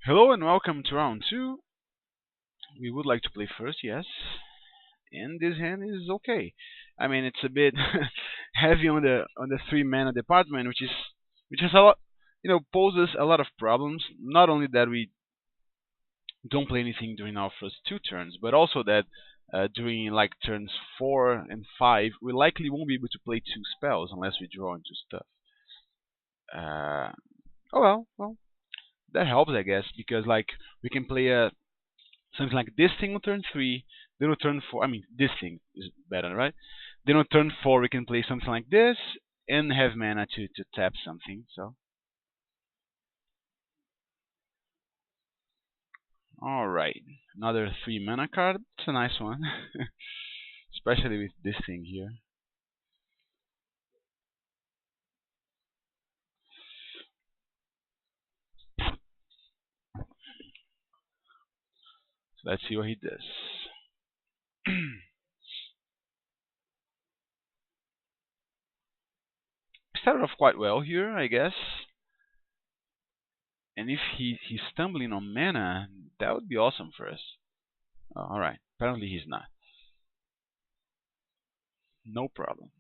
Hello and welcome to round 2. We would like to play first, yes. And this hand is okay. I mean, it's a bit heavy on the 3 mana department, which is a lot, poses a lot of problems. Not only that we don't play anything during our first 2 turns, but also that during like turns 4 and 5, we likely won't be able to play 2 spells unless we draw into stuff. Uh, well, that helps, I guess, because like we can play something like this thing on turn 3, then on turn 4. I mean, this thing is better, right? Then on turn 4, we can play something like this and have mana to tap something. So, alright, another 3 mana card. It's a nice one, especially with this thing here. So let's see what he does. Started off quite well here, I guess. And if he's stumbling on mana, that would be awesome for us. Oh, alright, apparently he's not. No problem.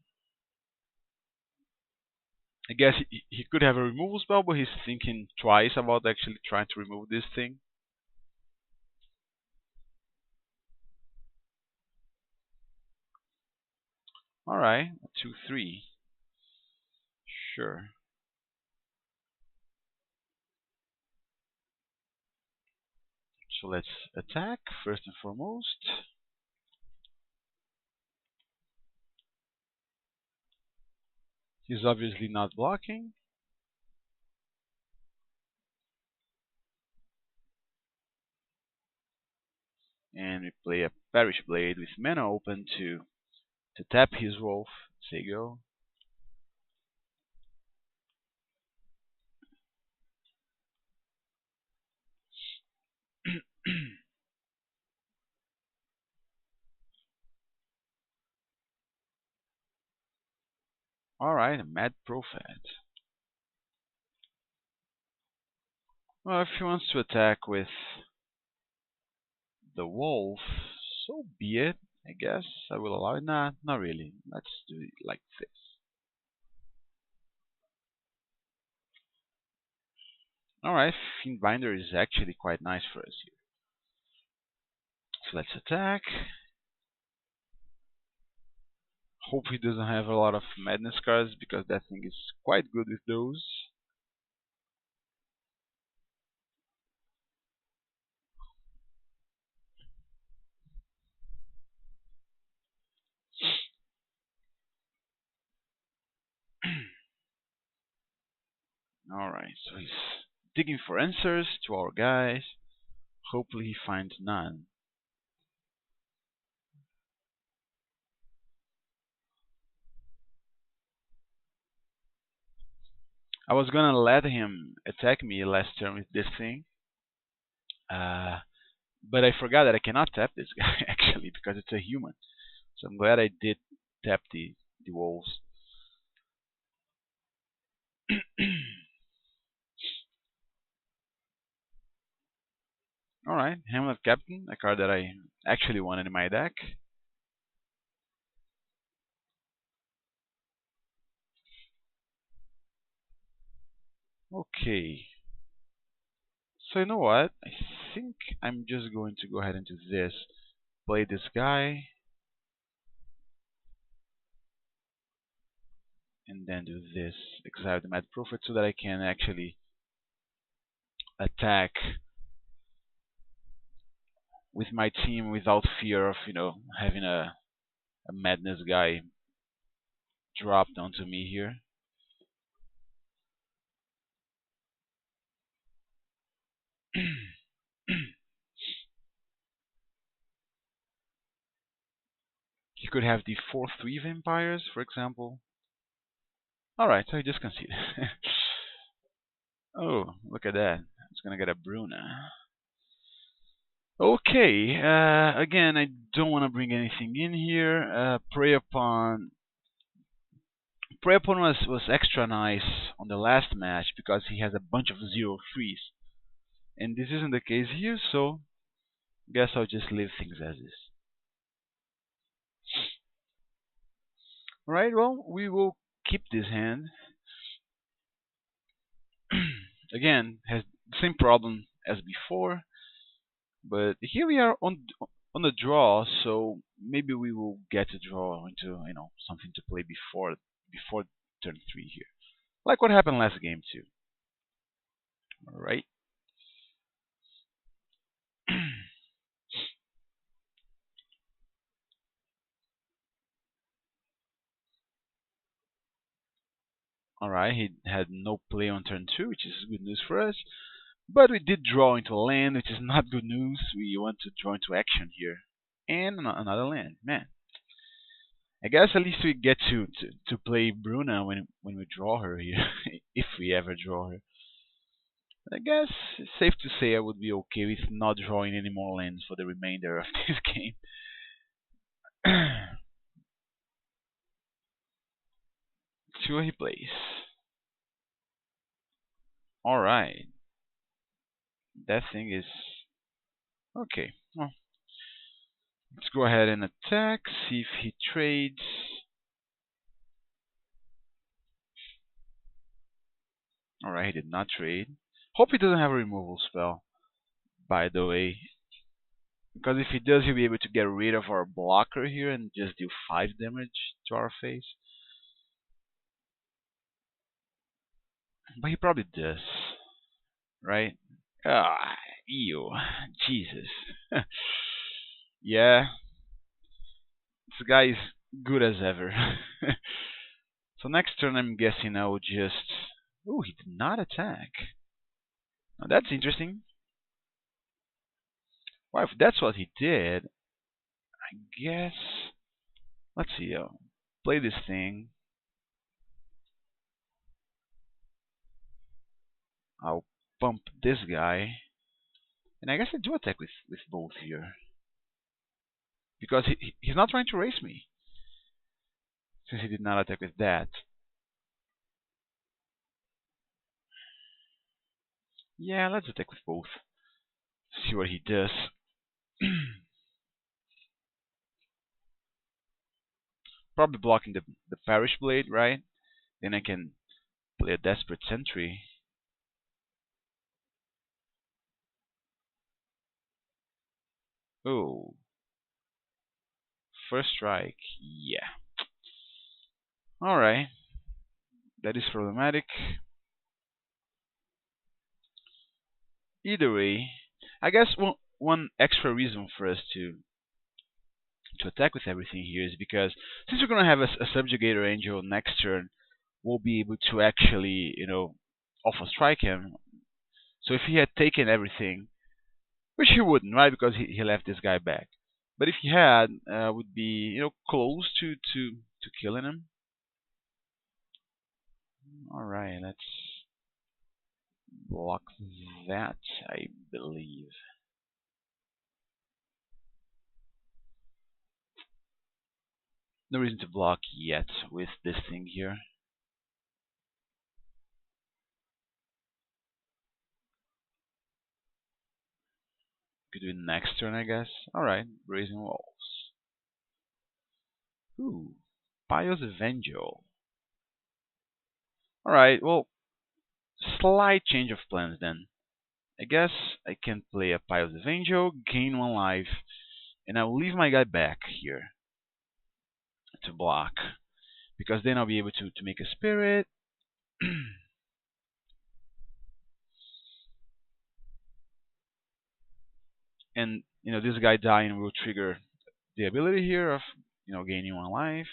I guess he could have a removal spell, but he's thinking twice about actually trying to remove this thing. Alright, 2/3. Sure. So let's attack first and foremost. He's obviously not blocking. And we play a Perish Blade with mana open to tap his wolf. There you go. Alright, a Mad Prophet. Well, if he wants to attack with the wolf, so be it, I guess. I will allow it. Nah, not really. Let's do it like this. Alright, Fiendbinder is actually quite nice for us here. So let's attack. Hope he doesn't have a lot of madness cards because that thing is quite good with those. Alright, so he's digging for answers to our guys. Hopefully he finds none. I was gonna let him attack me last turn with this thing. But I forgot that I cannot tap this guy actually because it's a human. So I'm glad I did tap the wolves. Alright, Hamlet Captain, a card that I actually wanted in my deck. Okay. So you know what? I think I'm just going to go ahead and do this. Play this guy. And then do this. Exile the Mad Prophet so that I can actually attack with my team without fear of, having a madness guy dropped onto me here. He could have the 4/3 vampires, for example. Alright, so he just conceded. Oh, look at that. It's gonna get a Bruna. Okay, again, I don't want to bring anything in here. Prey Upon was extra nice on the last match because he has a bunch of 0/3s. And this isn't the case here, so guess I'll just leave things as is. Alright, well, we will keep this hand. Again, has the same problem as before, but here we are on the draw, so maybe we will get to draw into something to play before turn 3 here, like what happened last game too. All right. All right, he had no play on turn 2, which is good news for us. But we did draw into a land, which is not good news. We want to draw into action here, and another land. Man, I guess at least we get to play Bruna when we draw her here, if we ever draw her. I guess it's safe to say I would be okay with not drawing any more lands for the remainder of this game. See what he plays. Alright. That thing is... Okay. Well, let's go ahead and attack. See if he trades. Alright, he did not trade. Hope he doesn't have a removal spell, by the way. Because if he does, he'll be able to get rid of our blocker here and just deal 5 damage to our face. But he probably does. Right? Ah, ew. Jesus. Yeah. This guy is good as ever. So next turn I'm guessing I will just... Ooh, he did not attack. Now that's interesting. Well, if that's what he did, I guess... Let's see, I'll play this thing. I'll pump this guy. And I guess I do attack with both here. Because he's not trying to race me. Since he did not attack with that. Yeah, let's attack with both. See what he does. Probably blocking the Parish Blade, right? Then I can play a Desperate Sentry. Oh. First strike. Yeah. Alright. That is problematic. Either way, I guess one extra reason for us to attack with everything here is because since we're going to have a Subjugator Angel next turn, we'll be able to actually, alpha strike him. So if he had taken everything, which he wouldn't, right? Because he left this guy back. But if he had, would be, close to killing him. Alright, let's block that, I believe. No reason to block yet with this thing here. Could do it next turn, I guess. Alright, Brazen Walls. Ooh, Pious Evangel. Alright, well, slight change of plans then. I guess I can play a Pious Evangel, gain 1 life, and I'll leave my guy back here to block. Because then I'll be able to make a Spirit. And, this guy dying will trigger the ability here of, gaining 1 life.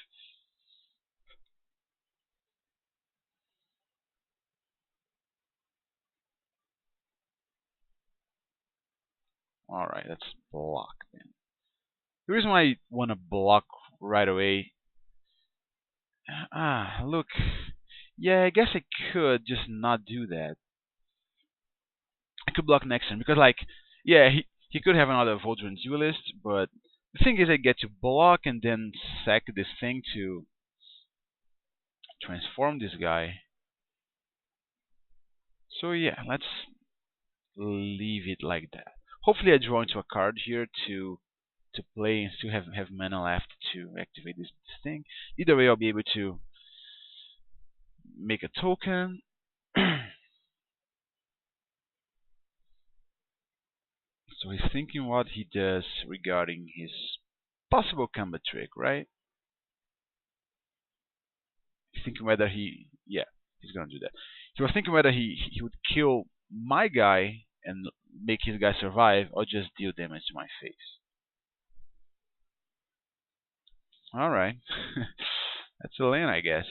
Alright, let's block then. The reason why I want to block right away... look. Yeah, I guess I could just not do that. I could block next turn, because, yeah, he could have another Voldrin Duelist, but the thing is I get to block and then sack this thing to transform this guy. So yeah, let's leave it like that. Hopefully I draw into a card here to play and still have mana left to activate this thing. Either way, I'll be able to make a token. So he's thinking what he does regarding his possible combat trick, right? He's thinking whether yeah, he's gonna do that. He was thinking whether he would kill my guy and make his guy survive, or just deal damage to my face. All right, that's a land, I guess.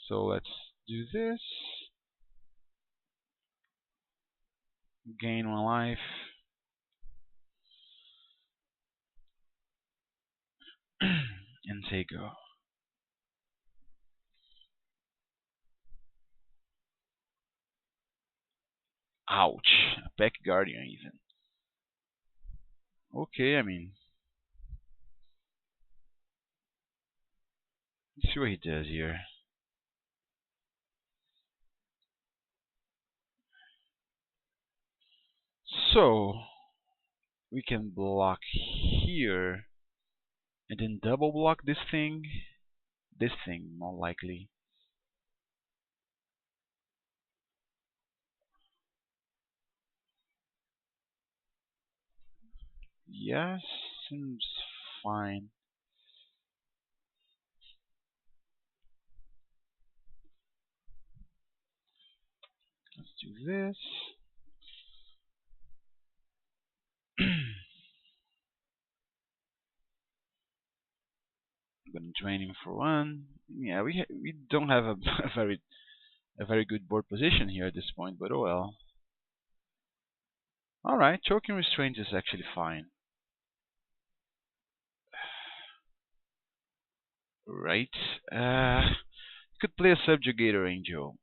So let's do this. Gain 1 life. And say go. Ouch. A Pack Guardian even. Okay, I mean, let's see what he does here. So, we can block here and then double block this thing. This thing, more likely. Yes, seems fine. Let's do this. I'm gonna drain him for 1. Yeah, we don't have a a very good board position here at this point, but oh well. All right, choking restraint is actually fine. Right. Could play a subjugator angel,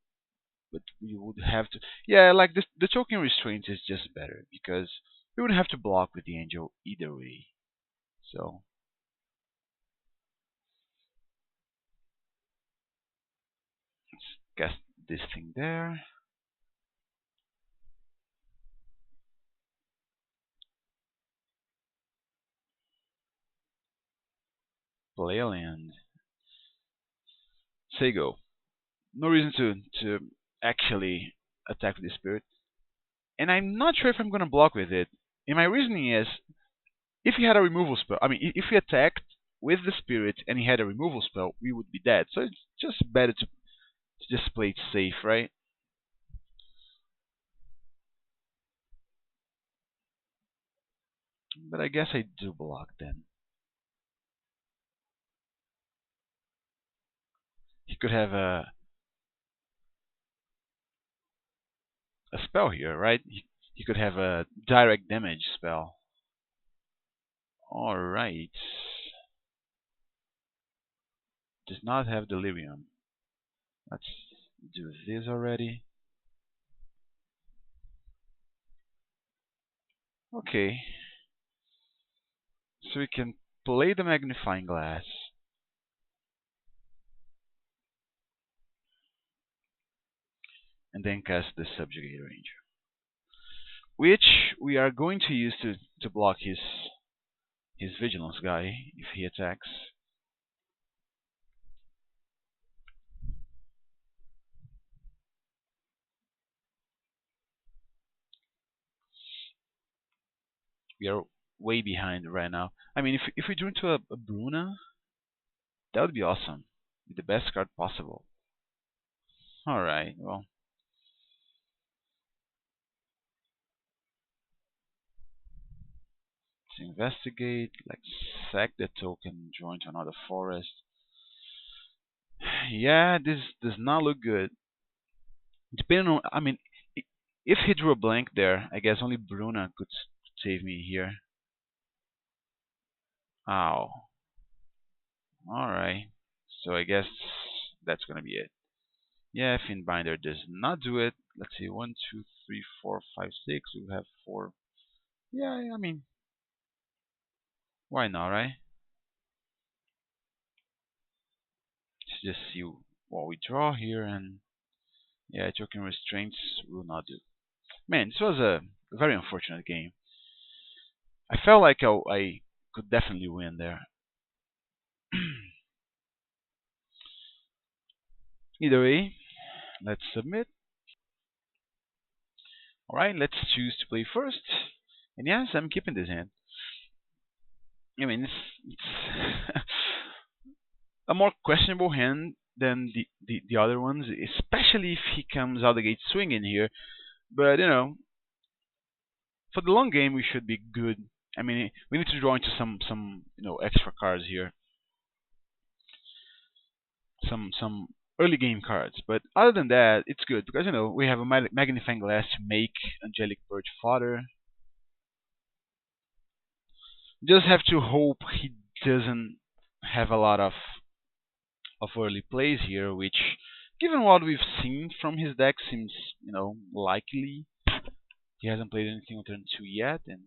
but we would have to. Yeah, like this, the choking restraint is just better because we would have to block with the angel either way. So let's cast this thing there. Play a land. Say go. No reason to actually attack with the spirit, and I'm not sure if I'm gonna block with it. And my reasoning is, if he had a removal spell, I mean, if he attacked with the spirit and he had a removal spell, we would be dead. So it's just better to just play it safe, right? But I guess I do block then. He could have a spell here, right? He could have a direct damage spell. Alright. Does not have delirium. Let's do this already. Okay. So we can play the magnifying glass. And then cast the subjugator angel. Which we are going to use to block his vigilance guy if he attacks. We are way behind right now. I mean, if we drew into a Bruna, that would be awesome. Be the best card possible. Alright, well. Let's investigate, like sack the token, join to another forest. Yeah, this does not look good. Depending on, I mean, if he drew a blank there, I guess only Bruna could save me here. Ow. Alright. So I guess that's gonna be it. Yeah, Fiendbinder does not do it. Let's see, 1, 2, 3, 4, 5, 6. We have 4. Yeah, I mean, why not, right? Let's just see what we draw here, and Yeah, token restraints will not do. Man, this was a very unfortunate game. I felt like I could definitely win there. Either way, let's submit. Alright, let's choose to play first. And yes, I'm keeping this hand. I mean, it's a more questionable hand than the other ones, especially if he comes out the gate swinging here. But, for the long game, we should be good. I mean, we need to draw into some extra cards here, some early game cards. But other than that, it's good because we have a magnifying glass to make Angelic Purge fodder. Just have to hope he doesn't have a lot of early plays here, which, given what we've seen from his deck, seems likely. He hasn't played anything on turn 2 yet, and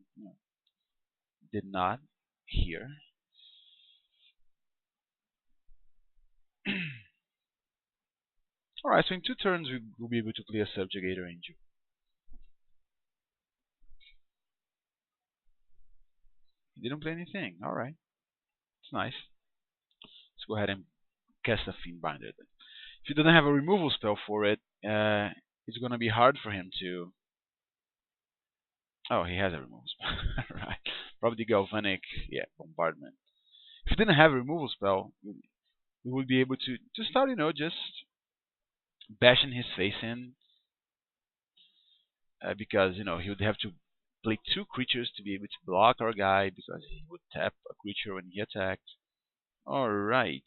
did not here. Alright, so in 2 turns we will be able to play a Subjugator Angel. He didn't play anything. Alright, it's nice. Let's go ahead and cast a Fiendbinder then. If he doesn't have a removal spell for it, it's gonna be hard for him to. Oh, he has a removal spell. Right. Probably Galvanic, yeah, Bombardment. If he didn't have a removal spell, we would be able to start, just bashing his face in, because he would have to play 2 creatures to be able to block our guy because he would tap a creature when he attacked. All right,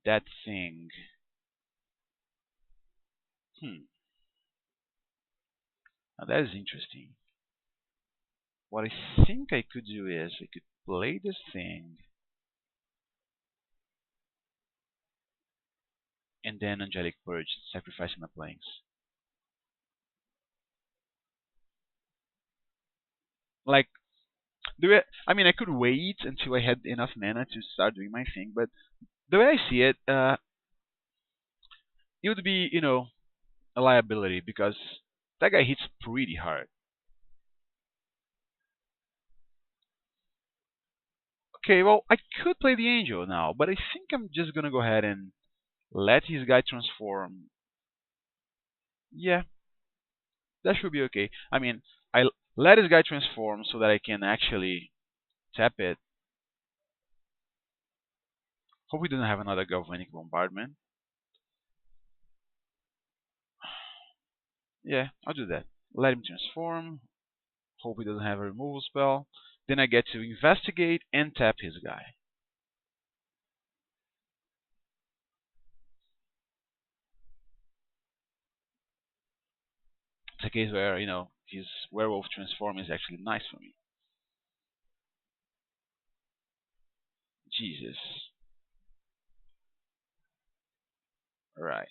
that thing. Now that is interesting. What I think I could do is I could play this thing and then Angelic Purge, sacrificing my planes. Like, I mean, I could wait until I had enough mana to start doing my thing, but the way I see it, it would be, a liability because that guy hits pretty hard. Okay, well, I could play the Angel now, but I think I'm just gonna go ahead and let his guy transform. Yeah, that should be okay. I mean, I let his guy transform so that I can actually tap it. Hope we don't have another Galvanic Bombardment. Yeah, I'll do that. Let him transform. Hope he doesn't have a removal spell. Then I get to investigate and tap his guy. It's a case where, his werewolf transform is actually nice for me. Jesus. Alright.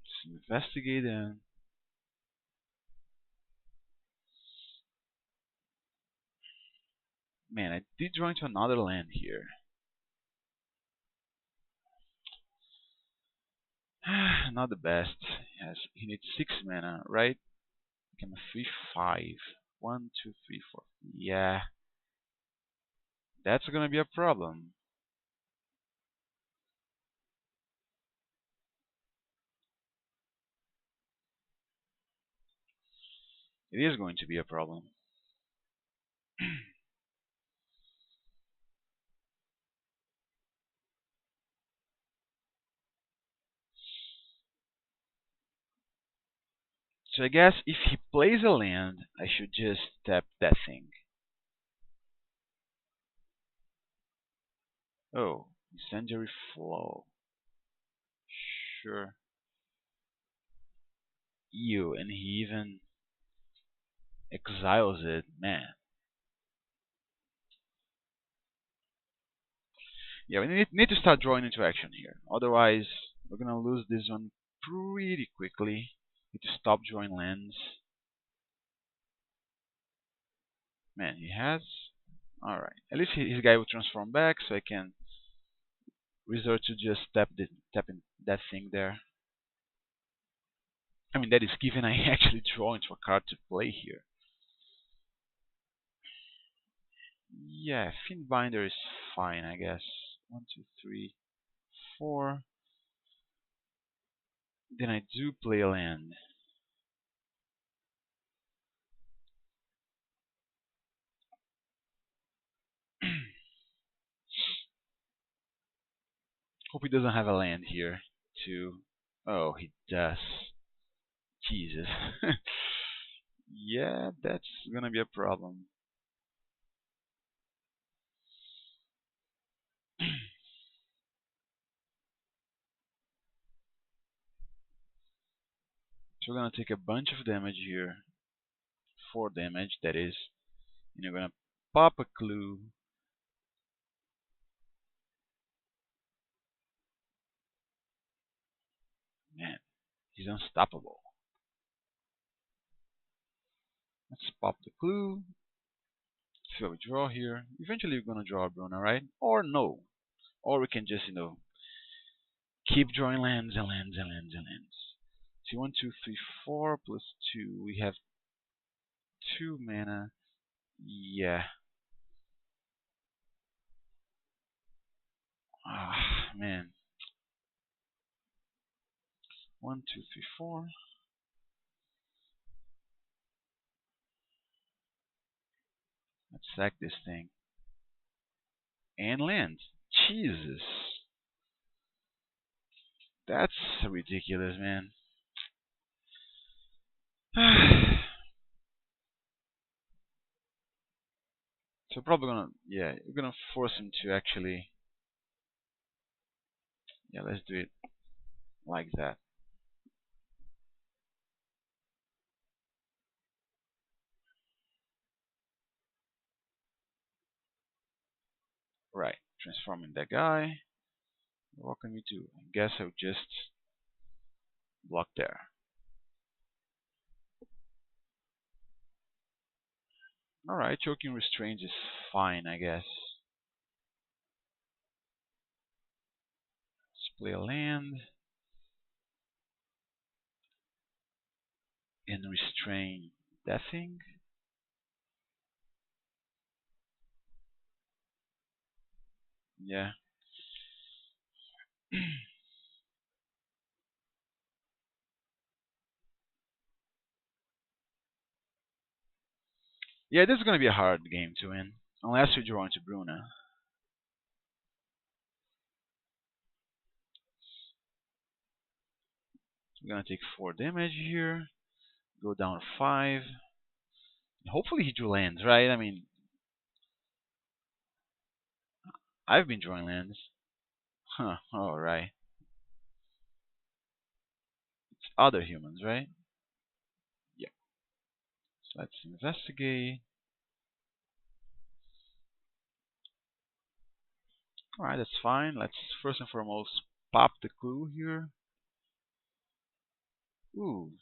Just investigate and. Man, I did draw into another land here. Not the best. Yes, he needs 6 mana, right? Become a 3/5. 1, 2, 3, 4. Yeah, that's gonna be a problem. It is going to be a problem. So I guess if he plays a land, I should just tap that thing. Oh, Incendiary Flow. Sure. Ew, and he even exiles it. Man. Yeah, we need to start drawing into action here. Otherwise, we're gonna lose this one pretty quickly. Need to stop drawing lands. Man, he has. Alright. At least his guy will transform back, so I can resort to just tapping that thing there. I mean, that is given I actually draw into a card to play here. Yeah, Fin Binder is fine, I guess. 1, 2, 3, 4. Then I do play a land. Hope he doesn't have a land here to. Oh, he does. Jesus. Yeah, that's gonna be a problem. So we're gonna take a bunch of damage here. 4 damage, that is. And you're gonna pop a clue. Man, he's unstoppable. Let's pop the clue. So we draw here. Eventually we're gonna draw a Bruna, right? Or no. Or we can just, keep drawing lands and lands and lands and lands. So 1, 2, 3, 4 plus 2. We have 2 mana. Yeah. Ah, man. 1, 2, 3, 4. Let's sack this thing. And land. Jesus. That's ridiculous, man. So probably gonna, yeah, we're gonna force him to actually, yeah, let's do it like that. Right, transforming that guy. What can we do? I guess I'll just block there. Alright, choking restraint is fine, I guess. Let's play a land and restrain that thing. Yeah. Yeah, this is gonna be a hard game to win. Unless you draw into Bruna. We're gonna take 4 damage here. Go down 5. Hopefully he drew lands, right? I mean, I've been drawing lands. Huh, alright. It's other humans, right? Yeah. So let's investigate. Alright, that's fine. Let's first and foremost pop the clue here. Ooh,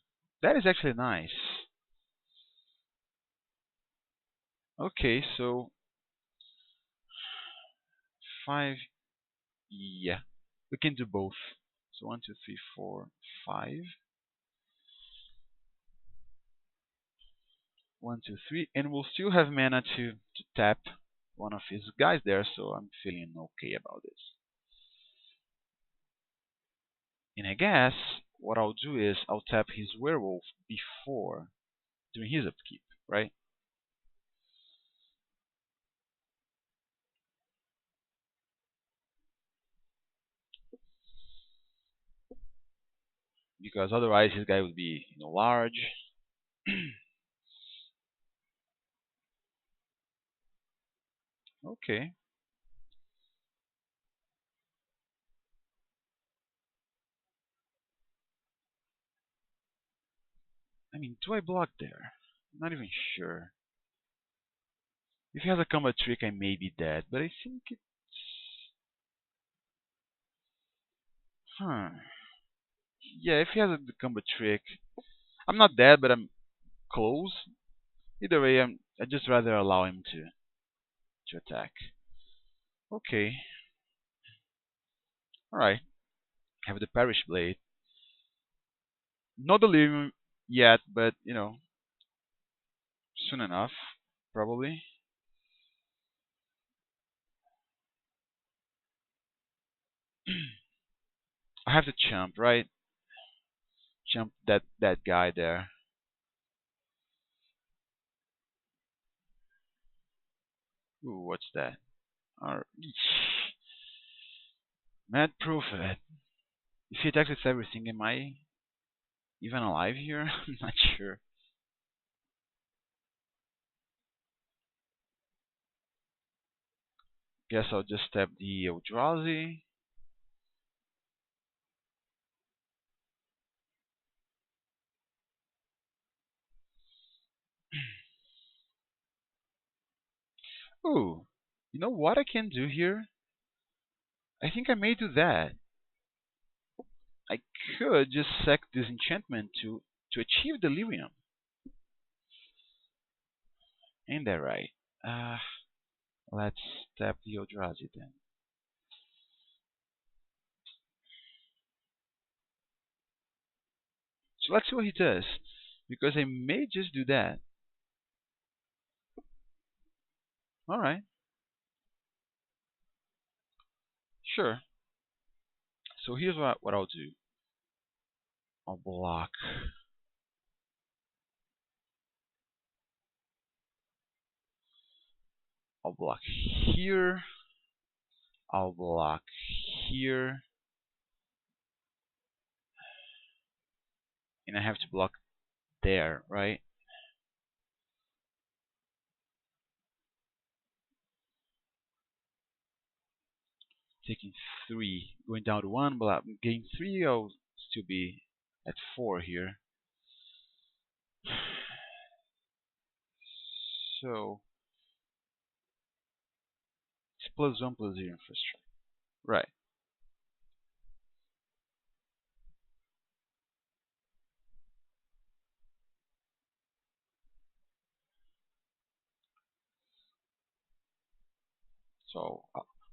that is actually nice. Okay, so 5. Yeah, we can do both. So 1, 2, 3, 4, 5. 1, 2, 3, and we'll still have mana to tap one of his guys there, so I'm feeling okay about this. And I guess what I'll do is I'll tap his werewolf before doing his upkeep, right? Because otherwise his guy would be, large. Okay. I mean, do I block there? I'm not even sure. If he has a combat trick, I may be dead, but I think it's. Huh. Yeah, if he has a combat trick, I'm not dead, but I'm close. Either way, I'd just rather allow him to attack. Okay. Alright, have the Parish Blade. Not Delirium yet, but soon enough, probably. I have to jump, right? Jump that guy there. Ooh, what's that? Or Mad Prophet. If he attacks with everything, am I even alive here? I'm not sure. Guess I'll just tap the Eldrazi. Ooh, you know what I can do here? I think I may do that. I could just sack this enchantment to achieve Delirium. Ain't that right? Uh, let's tap the Eldrazi then. So let's see what he does. Because I may just do that. Alright, sure. So here's what I'll do. I'll block. I'll block here. I'll block here. And I have to block there, right? Taking 3. Going down to 1, but gain 3, I'll still be at 4 here. So, it's +1/+0 in first strike. Right. So,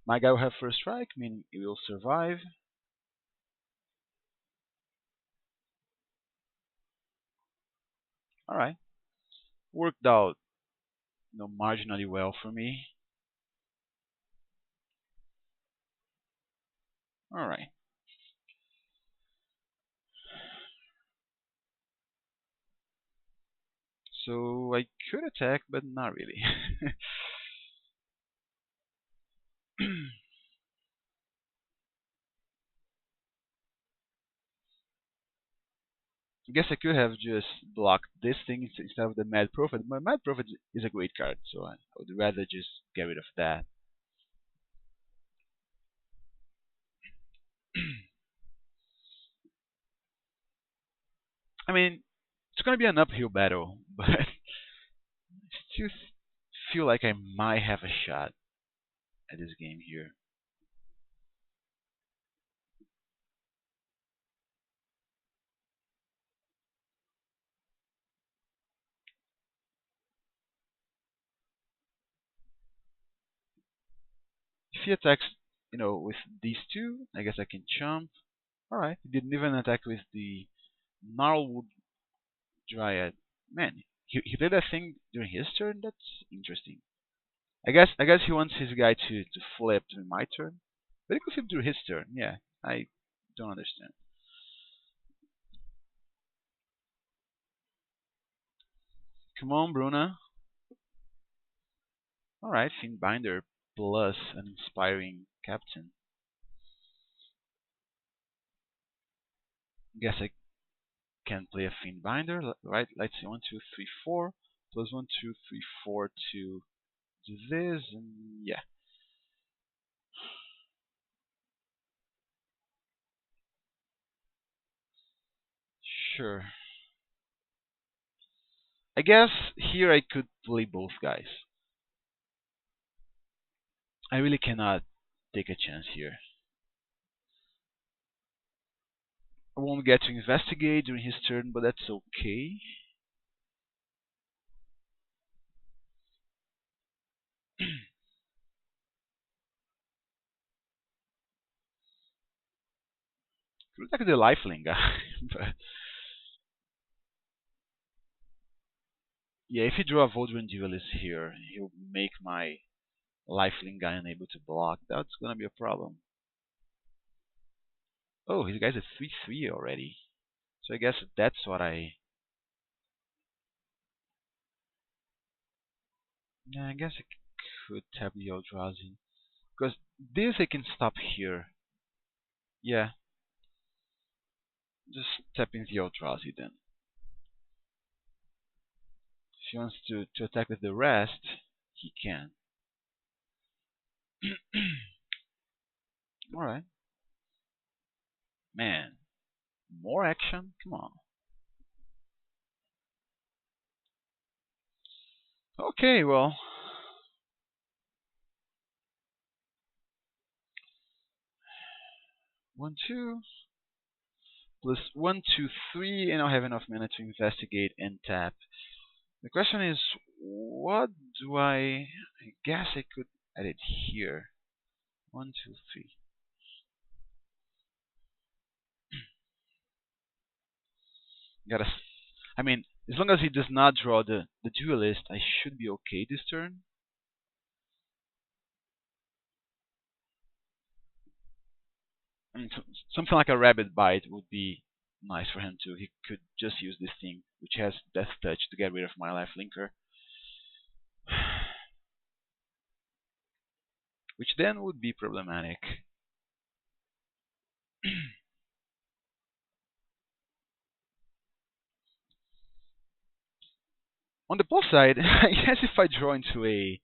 my guy will have first strike, meaning he will survive. Alright. Worked out, marginally well for me. Alright. So I could attack, but not really. I guess I could have just blocked this thing instead of the Mad Prophet. But Mad Prophet is a great card, so I would rather just get rid of that. I mean, it's gonna be an uphill battle, but I still feel like I might have a shot at this game here. If he attacks, with these two, I guess I can jump. Alright, he didn't even attack with the Gnarlwood Dryad. Man, he played that thing during his turn? That's interesting. I guess he wants his guy to flip during my turn. But he could flip during his turn, yeah. I don't understand. Come on, Bruna. Alright, Fiendbinder plus an inspiring captain. Guess I can play a Fiendbinder, right? Let's see, 1, 2, 3, 4. Plus 1, 2, 3, 4 to do this, and yeah. Sure. I guess here I could play both guys. I really cannot take a chance here. I won't get to investigate during his turn, but that's okay. Could attack the lifelink guy, but yeah, if he draw a Voldrin Duelist here, he'll make my lifelink guy unable to block. That's gonna be a problem. Oh, his guy's a 3/3 already. So I guess that's what I. Yeah, I guess I could tap the Eldrazi. Because this I can stop here. Yeah, just tapping the Eldrazi then. If he wants to attack with the rest, he can. Alright. Man, more action? Come on. Okay, well. One, two. Plus one, two, three, and I'll have enough mana to investigate and tap. The question is, what do I guess I could add it here. One, two, three. Gotta. I mean, as long as he does not draw the duelist, I should be okay this turn. I mean, something like a rabbit bite would be nice for him too. He could just use this thing, which has Death Touch, to get rid of my life linker. Which then would be problematic. On the plus side, I guess if I draw into a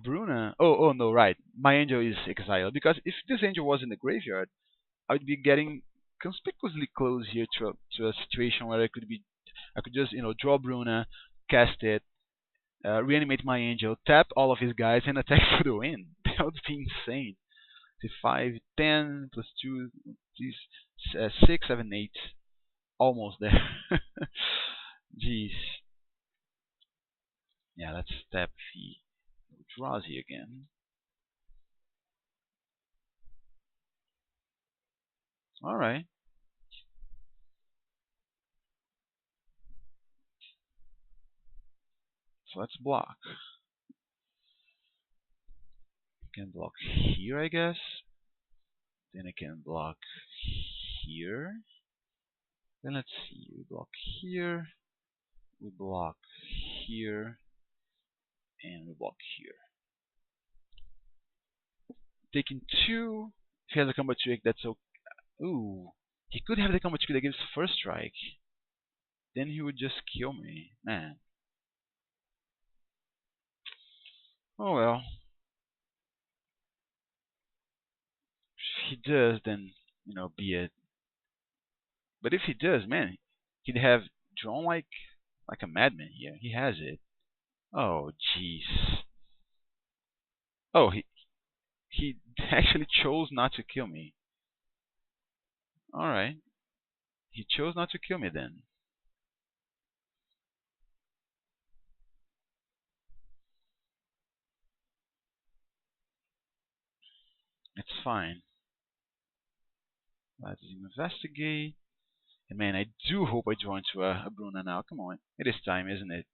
Bruna. Oh no, right. My angel is exiled because if this angel was in the graveyard, I would be getting conspicuously close here to a situation where I could just draw Bruna, cast it, reanimate my angel, tap all of his guys, and attack for the win. That would be insane. See, 5, 10 plus 2, 6, 7, 8. Almost there. Jeez. Yeah, let's tap the Eldrazi again. Alright. So let's block. I can block here, I guess. Then I can block here. Then let's see. We block here. We block here. And we block here. Taking 2. If he has a combat trick, that's okay. Ooh. He could have the combat trick that gives first strike. Then he would just kill me. Man. Oh well. If he does, then, be it. But if he does, man, he'd have drawn like a madman here. He has it. Oh, jeez. Oh, he actually chose not to kill me. Alright. He chose not to kill me then. It's fine. Let's investigate. And man, I do hope I draw into a Bruna now. Come on. It is time, isn't it?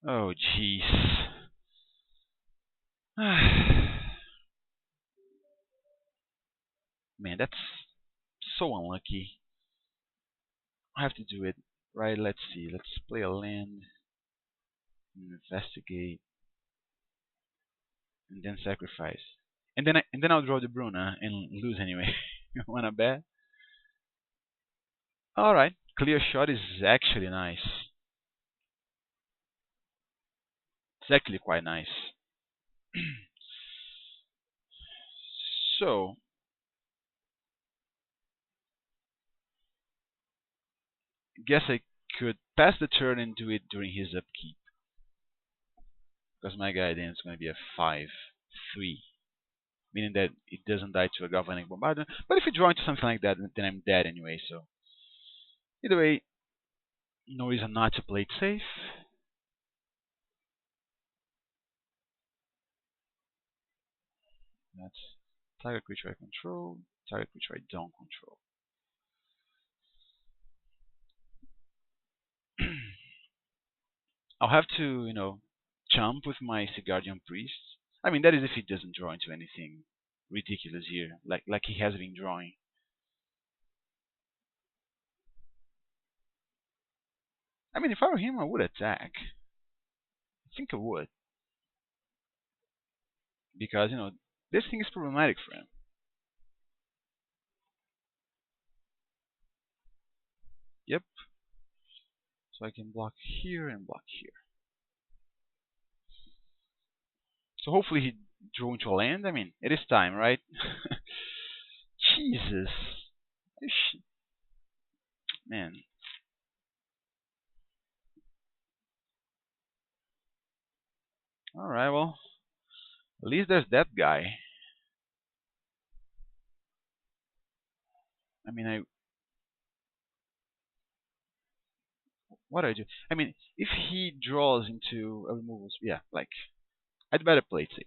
Oh, jeez. Man, that's so unlucky. I have to do it. Right, let's see. Let's play a land. Investigate. And then sacrifice. And then I'll draw the Bruna and lose anyway. You wanna bet? Alright. Clear shot is actually nice. It's actually quite nice. So, guess I could pass the turn and do it during his upkeep. Because my guy then is going to be a 5/3. Meaning that it doesn't die to a Galvanic Bombardment. But if you draw into something like that, then I'm dead anyway, so. Either way, no reason not to play it safe. That's target creature I control, target creature I don't control. I'll have to, jump with my Guardian Priest. I mean, that is if he doesn't draw into anything ridiculous here, like he has been drawing. I mean, if I were him, I would attack. I think I would, because this thing is problematic for him. Yep. So I can block here and block here. So hopefully he drew into a land. I mean, it is time, right? Jesus. Man. Alright, well, at least there's that guy. I mean, what do I do? I mean, if he draws into a removal, yeah, like, I'd better play it safe.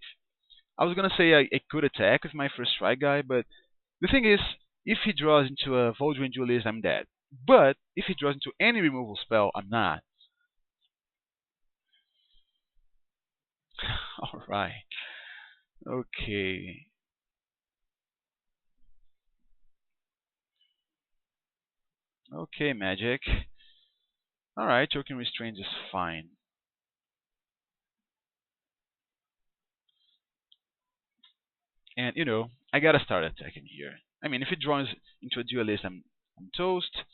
I was gonna say I could attack with my first strike guy, but the thing is, if he draws into a Voldrin Duelist, I'm dead. But if he draws into any removal spell, I'm not. Alright. Okay. Okay, Magic. Alright, Token Restraint is fine. And, I gotta start attacking here. I mean, if it draws into a Duelist, I'm toast.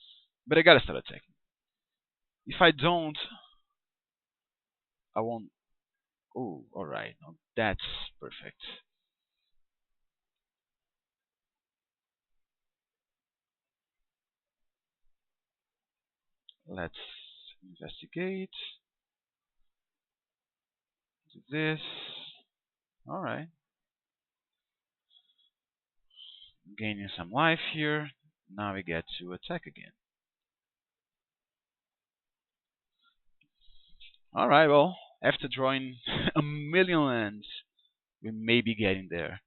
But I gotta start attacking. If I don't, I won't. Oh, alright. Now that's perfect. Let's investigate. Do this. Alright. Gaining some life here. Now we get to attack again. Alright, well, after drawing a million lands, we may be getting there.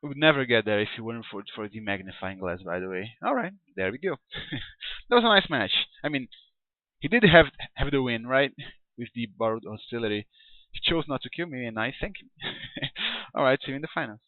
We would never get there if you weren't for the magnifying glass, by the way. Alright, there we go. That was a nice match. I mean, he did have the win, right? With the borrowed hostility. He chose not to kill me, and I thank him. Alright, see you in the finals.